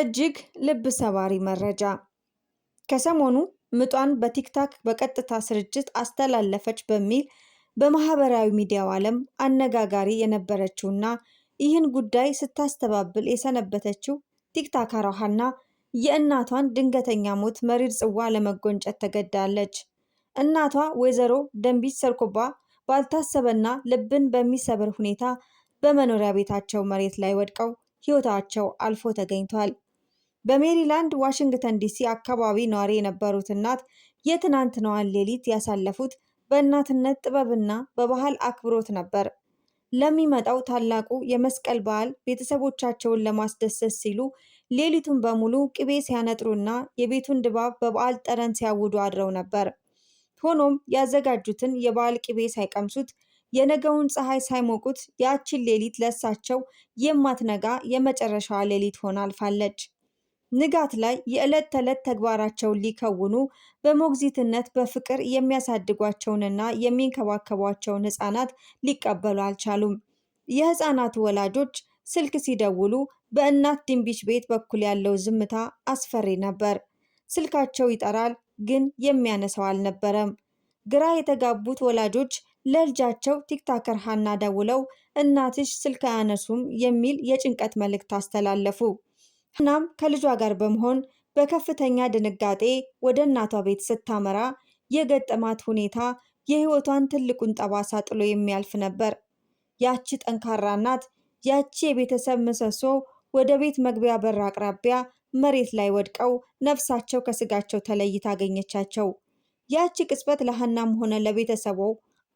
እጅግ ልብ ሰባሪ መረጃ! ከሰሞኑ ምጧን በቲክታክ በቀጥታ ስርጭት አስተላለፈች በሚል በማህበራዊ ሚዲያው ዓለም አነጋጋሪ የነበረችውና ይህን ጉዳይ ስታስተባብል የሰነበተችው ቲክታከሯ ሀና የእናቷን ድንገተኛ ሞት መሪር ጽዋ ለመጎንጨት ተገድዳለች። እናቷ ወይዘሮ ደንቢት ሰርኮባ ባልታሰበና ልብን በሚሰብር ሁኔታ በመኖሪያ ቤታቸው መሬት ላይ ወድቀው ሕይወታቸው አልፎ ተገኝቷል። በሜሪላንድ ዋሽንግተን ዲሲ አካባቢ ነዋሪ የነበሩት እናት የትናንትናዋን ሌሊት ያሳለፉት በእናትነት ጥበብና በባህል አክብሮት ነበር። ለሚመጣው ታላቁ የመስቀል በዓል ቤተሰቦቻቸውን ለማስደሰት ሲሉ ሌሊቱን በሙሉ ቅቤ ሲያነጥሩና የቤቱን ድባብ በበዓል ጠረን ሲያውዱ አድረው ነበር። ሆኖም ያዘጋጁትን የበዓል ቅቤ ሳይቀምሱት የነገውን ፀሐይ ሳይሞቁት ያችን ሌሊት ለሳቸው የማትነጋ የመጨረሻዋ ሌሊት ሆና አልፋለች። ንጋት ላይ የዕለት ተዕለት ተግባራቸውን ሊከውኑ በሞግዚትነት በፍቅር የሚያሳድጓቸውንና የሚንከባከቧቸውን ሕፃናት ሊቀበሉ አልቻሉም። የሕፃናቱ ወላጆች ስልክ ሲደውሉ በእናት ድንቢት ቤት በኩል ያለው ዝምታ አስፈሪ ነበር። ስልካቸው ይጠራል፣ ግን የሚያነሳው አልነበረም። ግራ የተጋቡት ወላጆች ለልጃቸው ቲክታከር ሀና ደውለው እናትሽ ስልክ አያነሱም የሚል የጭንቀት መልእክት አስተላለፉ። ሀናም ከልጇ ጋር በመሆን በከፍተኛ ድንጋጤ ወደ እናቷ ቤት ስታመራ የገጠማት ሁኔታ የሕይወቷን ትልቁን ጠባሳ ጥሎ የሚያልፍ ነበር። ያቺ ጠንካራ እናት፣ ያቺ የቤተሰብ ምሰሶ ወደ ቤት መግቢያ በር አቅራቢያ መሬት ላይ ወድቀው ነፍሳቸው ከስጋቸው ተለይታ አገኘቻቸው። ያቺ ቅጽበት ለሀናም ሆነ ለቤተሰቡ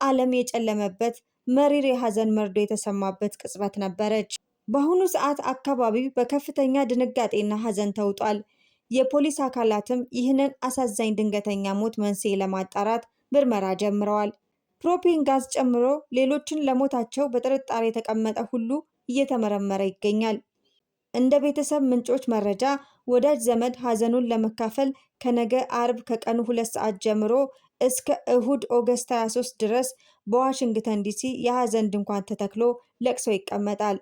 ዓለም የጨለመበት መሪር የሐዘን መርዶ የተሰማበት ቅጽበት ነበረች። በአሁኑ ሰዓት አካባቢው በከፍተኛ ድንጋጤና ሐዘን ተውጧል። የፖሊስ አካላትም ይህንን አሳዛኝ ድንገተኛ ሞት መንስኤ ለማጣራት ምርመራ ጀምረዋል። ፕሮፔን ጋዝ ጨምሮ ሌሎችን ለሞታቸው በጥርጣሬ የተቀመጠ ሁሉ እየተመረመረ ይገኛል። እንደ ቤተሰብ ምንጮች መረጃ ወዳጅ ዘመድ ሐዘኑን ለመካፈል ከነገ አርብ ከቀኑ 2 ሰዓት ጀምሮ እስከ እሁድ ኦገስት 23 ድረስ በዋሽንግተን ዲሲ የሐዘን ድንኳን ተተክሎ ለቅሶ ይቀመጣል።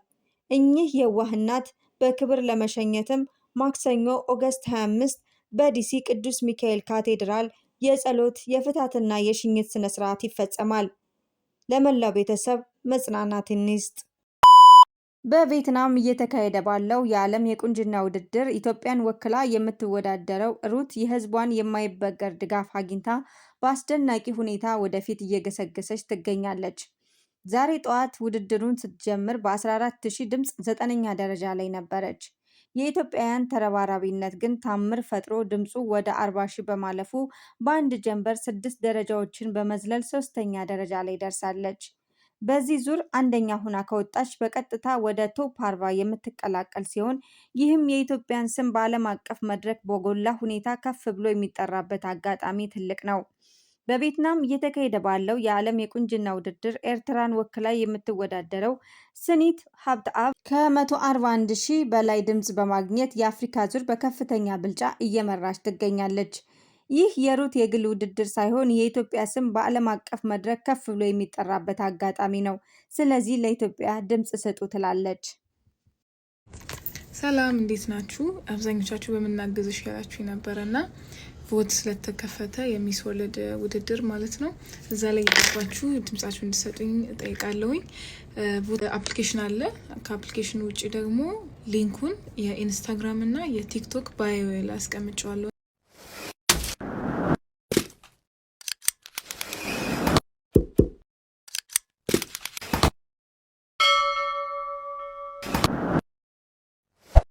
እኚህ የዋህ እናት በክብር ለመሸኘትም ማክሰኞ ኦገስት 25 በዲሲ ቅዱስ ሚካኤል ካቴድራል የጸሎት የፍታትና የሽኝት ስነ ስርዓት ይፈጸማል። ለመላው ቤተሰብ መጽናናትን ይስጥ። በቪየትናም እየተካሄደ ባለው የዓለም የቁንጅና ውድድር ኢትዮጵያን ወክላ የምትወዳደረው ሩት የሕዝቧን የማይበገር ድጋፍ አግኝታ በአስደናቂ ሁኔታ ወደፊት እየገሰገሰች ትገኛለች። ዛሬ ጠዋት ውድድሩን ስትጀምር በ14,000 ድምፅ 9ኛ ደረጃ ላይ ነበረች። የኢትዮጵያውያን ተረባራቢነት ግን ታምር ፈጥሮ ድምፁ ወደ 40,000 በማለፉ በአንድ ጀንበር 6 ደረጃዎችን በመዝለል 3ኛ ደረጃ ላይ ደርሳለች። በዚህ ዙር አንደኛ ሆና ከወጣች በቀጥታ ወደ ቶፕ 40 የምትቀላቀል ሲሆን ይህም የኢትዮጵያን ስም በዓለም አቀፍ መድረክ በጎላ ሁኔታ ከፍ ብሎ የሚጠራበት አጋጣሚ ትልቅ ነው። በቪየትናም እየተካሄደ ባለው የዓለም የቁንጅና ውድድር ኤርትራን ወክላ የምትወዳደረው ስኒት ሀብተአብ ከ141,000 በላይ ድምፅ በማግኘት የአፍሪካ ዙር በከፍተኛ ብልጫ እየመራች ትገኛለች። ይህ የሩት የግል ውድድር ሳይሆን የኢትዮጵያ ስም በዓለም አቀፍ መድረክ ከፍ ብሎ የሚጠራበት አጋጣሚ ነው። ስለዚህ ለኢትዮጵያ ድምፅ ስጡ ትላለች። ሰላም፣ እንዴት ናችሁ? አብዛኞቻችሁ በምናገዝሽ ያላችሁ ነበረና ቮት ስለተከፈተ የሚስ ወርልድ ውድድር ማለት ነው። እዛ ላይ የገባችሁ ድምጻችሁ እንድሰጡኝ እጠይቃለሁኝ። ቮት አፕሊኬሽን አለ። ከአፕሊኬሽኑ ውጭ ደግሞ ሊንኩን የኢንስታግራም እና የቲክቶክ ባዮ ላይ አስቀምጨዋለሁ።